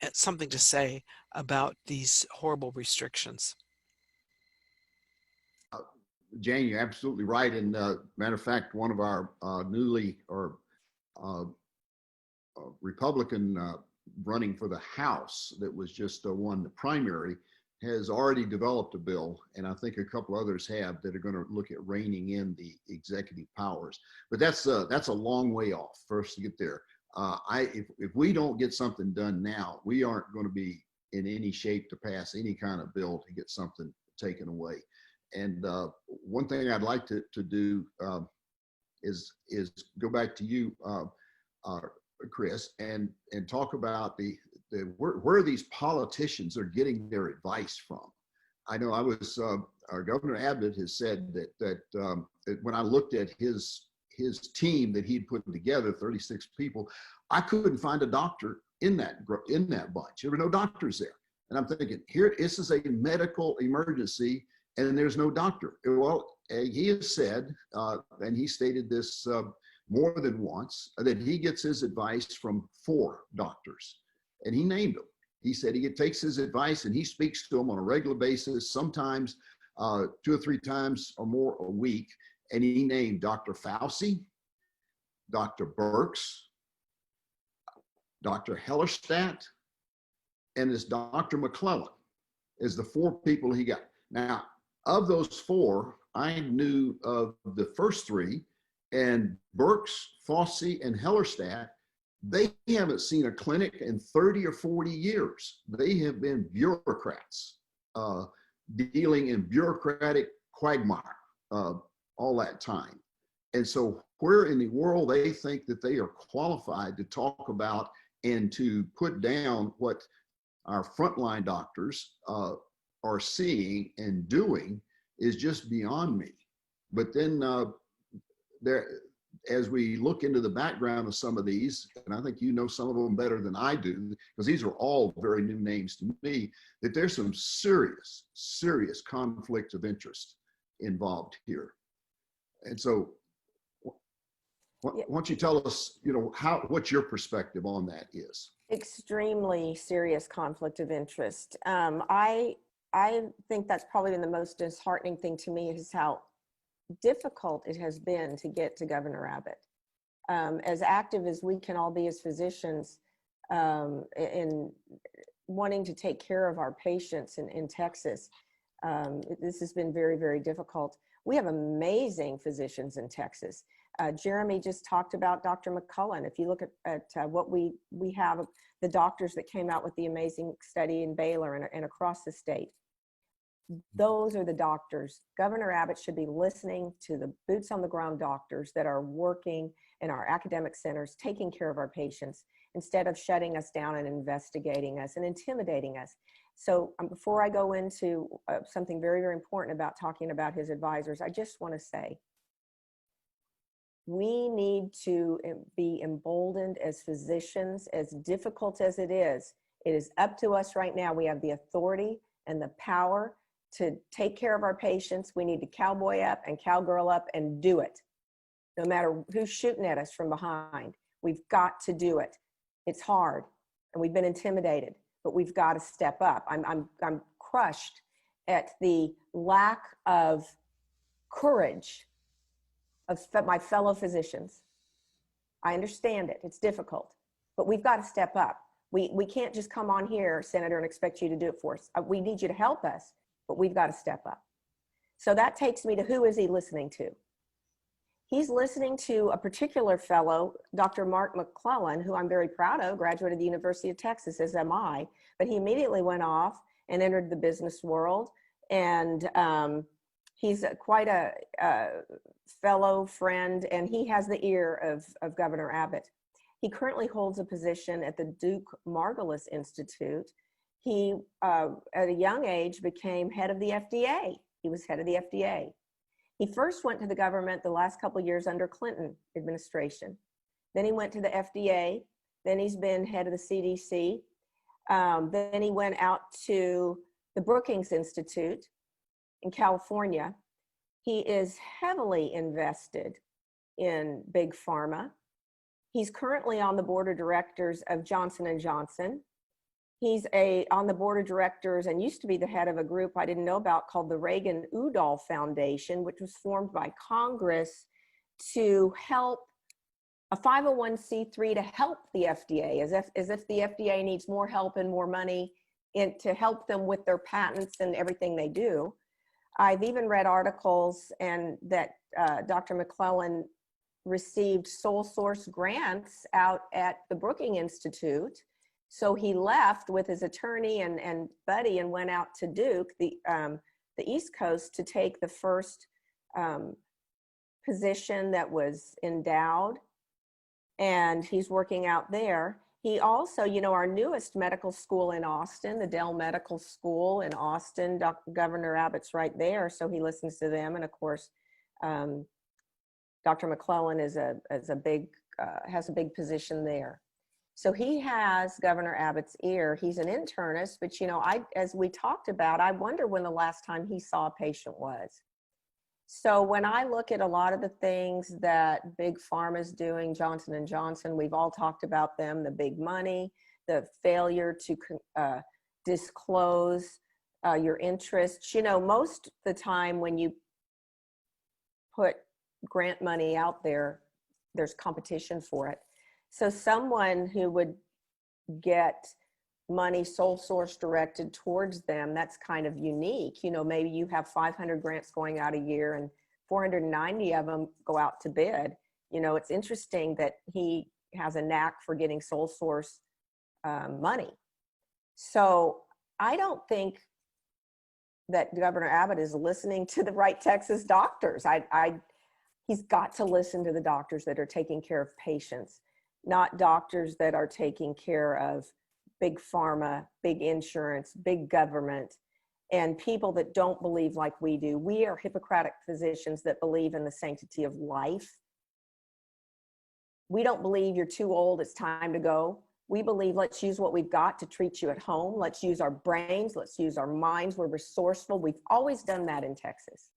to say about these horrible restrictions. Jane, you're absolutely right. And matter of fact, one of our Republican running for the House that was just won the primary has already developed a bill, and I think a couple others have, that are going to look at reining in the executive powers. But that's a long way off for us to get there. If we don't get something done now, we aren't going to be in any shape to pass any kind of bill to get something taken away. And one thing I'd like to do is go back to you, Chris, and talk about where these politicians are getting their advice from. I know our Governor Abbott has said that when I looked at his team that he'd put together, 36 people, I couldn't find a doctor in that bunch. There were no doctors there. And I'm thinking, here, this is a medical emergency and there's no doctor. Well, he has said, and he stated this more than once, that he gets his advice from 4 doctors, and he named them. He said he takes his advice and he speaks to them on a regular basis, sometimes 2 or 3 times or more a week. And he named Dr. Fauci, Dr. Birx, Dr. Hellerstadt, and this Dr. McClellan is the 4 people he got. Now, of those 4, I knew of the first 3, and Birx, Fauci, and Hellerstadt. They haven't seen a clinic in 30 or 40 years. They have been bureaucrats dealing in bureaucratic quagmire all that time. And so where in the world they think that they are qualified to talk about and to put down what our frontline doctors are seeing and doing is just beyond me. But then as we look into the background of some of these, and I think you know some of them better than I do, because these are all very new names to me, that there's some serious, serious conflict of interest involved here. And so why don't you tell us, what your perspective on that is? Extremely serious conflict of interest. I think that's probably been the most disheartening thing to me, is how difficult it has been to get to Governor Abbott. As active as we can all be as physicians in wanting to take care of our patients in Texas, this has been very, very difficult. We have amazing physicians in Texas. Jeremy just talked about Dr. McCullen. If you look at what we have, the doctors that came out with the amazing study in Baylor and across the state, those are the doctors. Governor Abbott should be listening to the boots on the ground doctors that are working in our academic centers, taking care of our patients, instead of shutting us down and investigating us and intimidating us. So before I go into something very, very important about talking about his advisors, I just want to say, we need to be emboldened as physicians, as difficult as it is. It is up to us right now. We have the authority and the power to take care of our patients. We need to cowboy up and cowgirl up and do it. No matter who's shooting at us from behind, we've got to do it. It's hard and we've been intimidated, but we've got to step up. I'm crushed at the lack of courage of my fellow physicians. I understand it, it's difficult, but we've got to step up. We can't just come on here, Senator, and expect you to do it for us. We need you to help us, but we've got to step up. So that takes me to, who is he listening to? He's listening to a particular fellow, Dr. Mark McClellan, who I'm very proud of, graduate of the University of Texas, as am I, but he immediately went off and entered the business world. And he's quite a fellow friend, and he has the ear of Governor Abbott. He currently holds a position at the Duke Margolis Institute. He, at a young age, became head of the FDA. He was head of the FDA. He first went to the government the last couple of years under Clinton administration. Then he went to the FDA. Then he's been head of the CDC. Then he went out to the Brookings Institute in California. He is heavily invested in big pharma. He's currently on the board of directors of Johnson & Johnson. He's on the board of directors and used to be the head of a group I didn't know about called the Reagan-Udall Foundation, which was formed by Congress to help, a 501c3 to help the FDA, as if the FDA needs more help and more money to help them with their patents and everything they do. I've even read articles and that Dr. McClellan received sole source grants out at the Brookings Institute. So he left with his attorney and buddy and went out to Duke, the East Coast, to take the first position that was endowed. And he's working out there. He also, you know, our newest medical school in Austin, the Dell Medical School in Austin, Governor Abbott's right there, so he listens to them. And of course, Dr. McClellan has a big position there. So he has Governor Abbott's ear. He's an internist, but you know, as we talked about, I wonder when the last time he saw a patient was. So when I look at a lot of the things that Big Pharma is doing, Johnson & Johnson, we've all talked about them, the big money, the failure to disclose your interests. You know, most of the time when you put grant money out there, there's competition for it. So someone who would get money sole source directed towards them, that's kind of unique. You know, maybe you have 500 grants going out a year and 490 of them go out to bid. You know, it's interesting that he has a knack for getting sole source money. So I don't think that Governor Abbott is listening to the right Texas doctors. He's got to listen to the doctors that are taking care of patients, not doctors that are taking care of big pharma, big insurance, big government, and people that don't believe like we do. We are Hippocratic physicians that believe in the sanctity of life. We don't believe you're too old, it's time to go. We believe let's use what we've got to treat you at home. Let's use our brains, let's use our minds. We're resourceful. We've always done that in Texas.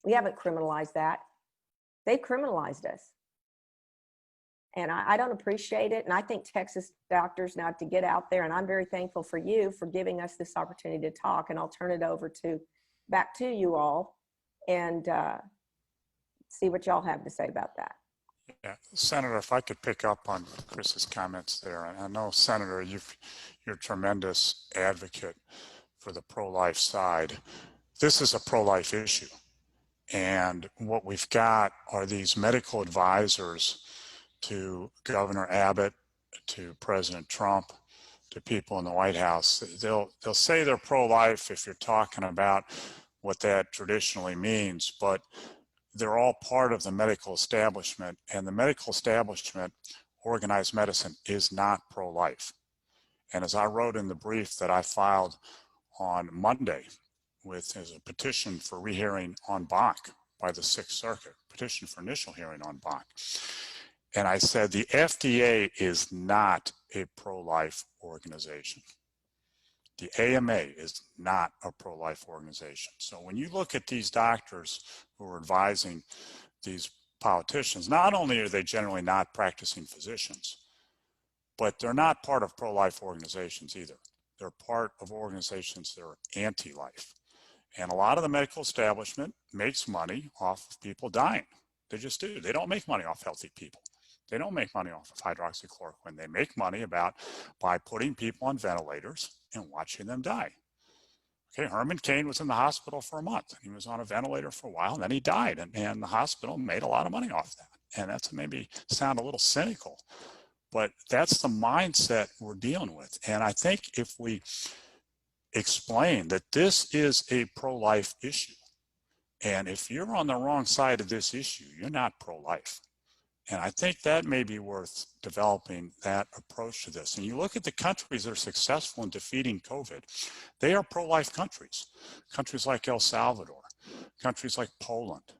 We haven't criminalized that. They've criminalized us. And I don't appreciate it. And I think Texas doctors now have to get out there, and I'm very thankful for you for giving us this opportunity to talk. And I'll turn it over back to you all and see what y'all have to say about that. Yeah, Senator, if I could pick up on Chris's comments there. And I know, Senator, you're a tremendous advocate for the pro-life side. This is a pro-life issue. And what we've got are these medical advisors to Governor Abbott, to President Trump, to people in the White House. They'll say they're pro-life if you're talking about what that traditionally means, but they're all part of the medical establishment, and the medical establishment, organized medicine, is not pro-life. And as I wrote in the brief that I filed on Monday as a petition for rehearing en banc by the Sixth Circuit, petition for initial hearing en banc. And I said the FDA is not a pro-life organization. The AMA is not a pro-life organization. So when you look at these doctors who are advising these politicians, not only are they generally not practicing physicians, but they're not part of pro-life organizations either. They're part of organizations that are anti-life. And a lot of the medical establishment makes money off of people dying. They just do. They don't make money off healthy people. They don't make money off of hydroxychloroquine. They make money by putting people on ventilators and watching them die. Okay, Herman Cain was in the hospital for a month. He was on a ventilator for a while, and then he died. And the hospital made a lot of money off that. And that's maybe sound a little cynical, but that's the mindset we're dealing with. And I think if we explain that this is a pro-life issue, and if you're on the wrong side of this issue, you're not pro-life. And I think that may be worth developing that approach to this. And you look at the countries that are successful in defeating COVID, they are pro-life countries. Countries like El Salvador, countries like Poland,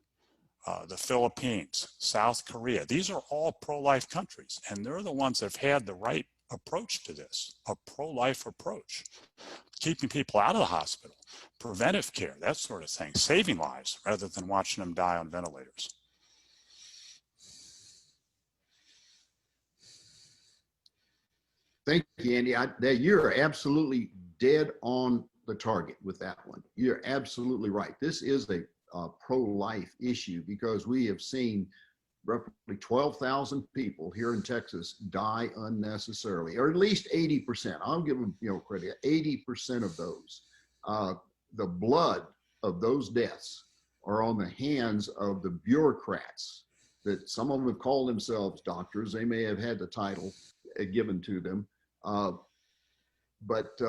the Philippines, South Korea. These are all pro-life countries. And they're the ones that have had the right approach to this, a pro-life approach. Keeping people out of the hospital, preventive care, that sort of thing, saving lives rather than watching them die on ventilators. Thank you, Andy. You're absolutely dead on the target with that one. You're absolutely right. This is a pro-life issue because we have seen roughly 12,000 people here in Texas die unnecessarily, or at least 80%. I'll give them credit. 80% of those, the blood of those deaths are on the hands of the bureaucrats that some of them have called themselves doctors. They may have had the title given to them, but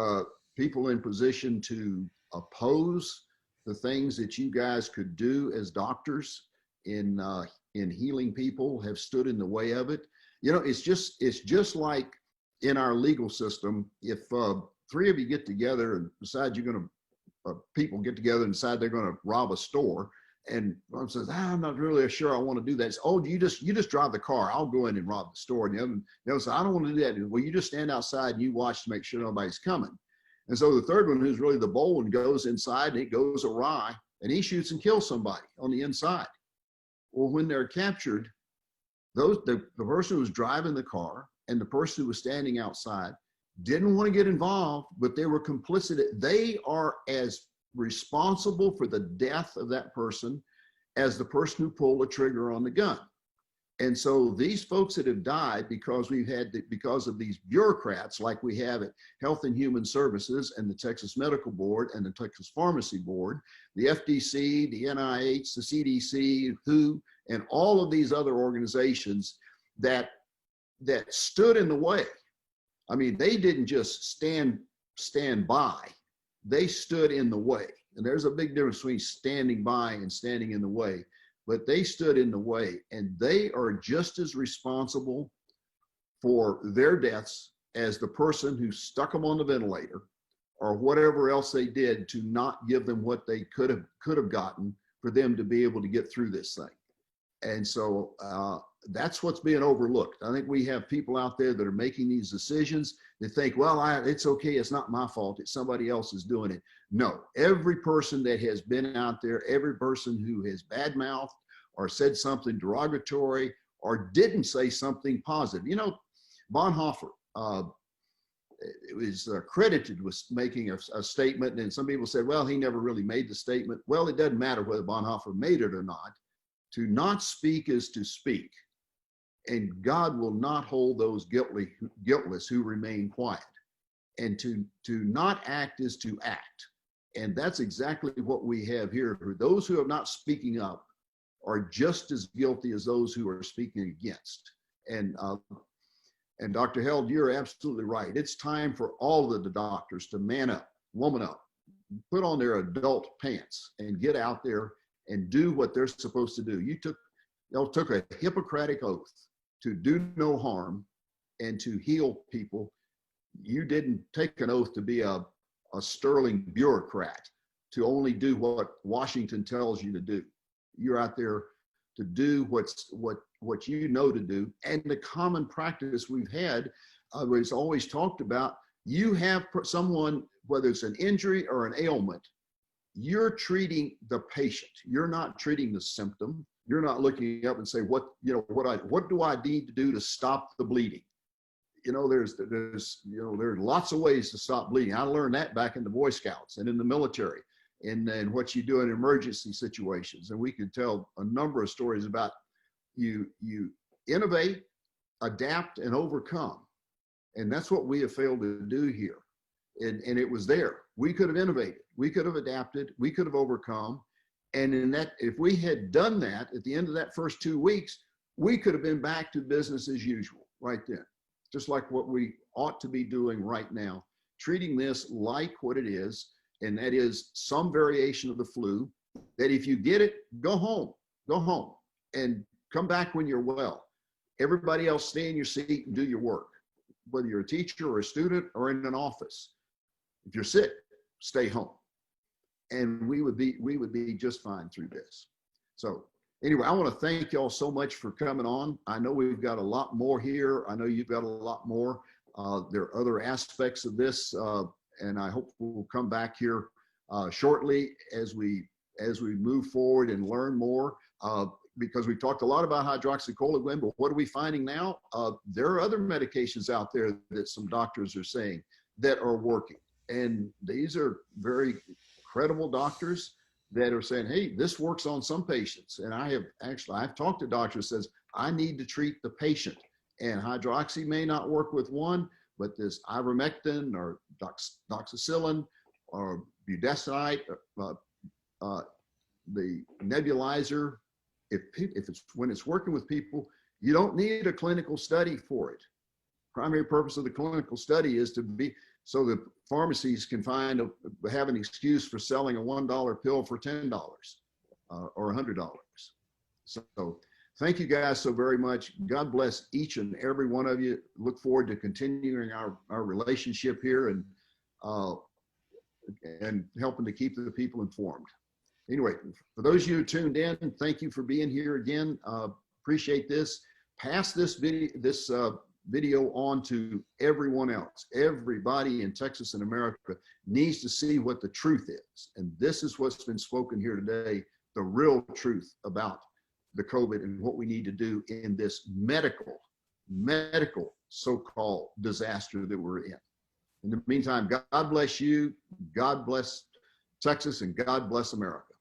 people in position to oppose the things that you guys could do as doctors in healing people have stood in the way of it. You know, it's just like in our legal system. If three of you get together and decide you're going to, people get together and decide they're going to rob a store, and one says, I'm not really sure I want to do that. It's, oh, you just drive the car. I'll go in and rob the store. And the other says, I don't want to do that. Well, you just stand outside and you watch to make sure nobody's coming. And so the third one, who's really the bold one, goes inside and it goes awry, and he shoots and kills somebody on the inside. Well, when they're captured, the person who was driving the car and the person who was standing outside didn't want to get involved, but they were complicit. They are as responsible for the death of that person as the person who pulled the trigger on the gun. And so these folks that have died because because of these bureaucrats like we have at Health and Human Services and the Texas Medical Board and the Texas Pharmacy Board, the FDC, the NIH, the CDC, WHO, and all of these other organizations that stood in the way. I mean, they didn't just stand by, they stood in the way. And there's a big difference between standing by and standing in the way. But they stood in the way, and they are just as responsible for their deaths as the person who stuck them on the ventilator or whatever else they did to not give them what they could have gotten for them to be able to get through this thing. And so that's what's being overlooked. I think we have people out there that are making these decisions that think, well, it's okay, it's not my fault, it's somebody else is doing it. No, every person that has been out there, every person who has badmouthed or said something derogatory or didn't say something positive. You know, Bonhoeffer was credited with making a statement, and some people said, well, he never really made the statement. Well, it doesn't matter whether Bonhoeffer made it or not. To not speak is to speak. And God will not hold those guiltless who remain quiet. And to not act is to act. And that's exactly what we have here. Those who are not speaking up are just as guilty as those who are speaking against. And Dr. Held, you're absolutely right. It's time for all of the doctors to man up, woman up, put on their adult pants and get out there and do what they're supposed to do. You took a Hippocratic oath to do no harm and to heal people. You didn't take an oath to be a sterling bureaucrat, to only do what Washington tells you to do. You're out there to do what you know to do. And the common practice we've had, it's always talked about, you have someone, whether it's an injury or an ailment, you're treating the patient. You're not treating the symptom. You're not looking up and say, what do I need to do to stop the bleeding? You know, there's lots of ways to stop bleeding. I learned that back in the Boy Scouts and in the military, and what you do in emergency situations. And we could tell a number of stories about you innovate, adapt, and overcome. And that's what we have failed to do here. And it was there. We could have innovated, we could have adapted, we could have overcome. And if we had done that at the end of that first 2 weeks, we could have been back to business as usual right then. Just like what we ought to be doing right now, treating this like what it is, and that is some variation of the flu, that if you get it, go home, and come back when you're well. Everybody else stay in your seat and do your work, whether you're a teacher or a student or in an office. If you're sick, stay home. And we would be just fine through this. So anyway, I want to thank y'all so much for coming on. I know we've got a lot more here. I know you've got a lot more. There are other aspects of this, and I hope we'll come back here shortly as we move forward and learn more. Because we talked a lot about hydroxychloroquine, but what are we finding now? There are other medications out there that some doctors are saying that are working. And these are very credible doctors that are saying, hey, this works on some patients. And I've talked to doctors that says, I need to treat the patient. And hydroxy may not work with one, but this ivermectin or doxycycline or budesonide, the nebulizer, when it's working with people, you don't need a clinical study for it. Primary purpose of the clinical study is to be so the pharmacies can have an excuse for selling a $1 pill for $10 or $100. So thank you guys so very much. God bless each and every one of you. Look forward to continuing our relationship here and helping to keep the people informed. Anyway, for those of you who tuned in, thank you for being here again. Appreciate this. Pass this video on to everyone else. Everybody in Texas and America needs to see what the truth is. And this is what's been spoken here today, the real truth about the COVID and what we need to do in this medical so-called disaster that we're in. In the meantime, God bless you, God bless Texas, and God bless America.